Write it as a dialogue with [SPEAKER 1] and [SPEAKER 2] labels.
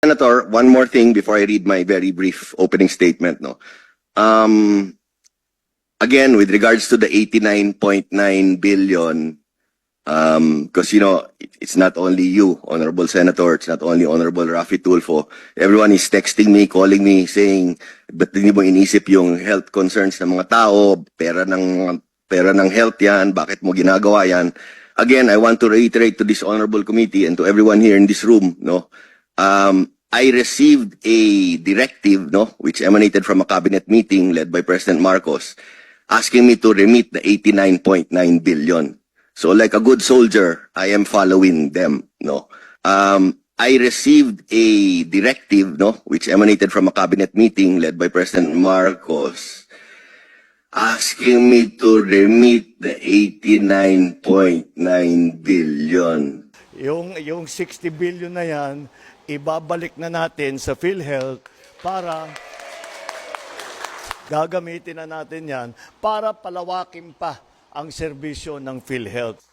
[SPEAKER 1] Senator, one more thing before I read my very brief opening statement. No, again, with regards to the 89.9 billion, because it's not only you, Honorable Senator, it's not only Honorable Raffy Tulfo. Everyone is texting me, calling me, saying, ba't hindi mo inisip yung health concerns ng mga tao, pera ng health yan, bakit mo ginagawa yan? Again, I want to reiterate to this honorable committee and to everyone here in this room, I received a directive, which emanated from a cabinet meeting led by President Marcos, asking me to remit the 89.9 billion. So like a good soldier, I am following them, I received a directive, which emanated from a cabinet meeting led by President Marcos, asking me to remit the 89.9 billion.
[SPEAKER 2] Yung 60 billion na yan, ibabalik na natin sa PhilHealth para gagamitin na natin yan para palawakin pa ang serbisyo ng PhilHealth.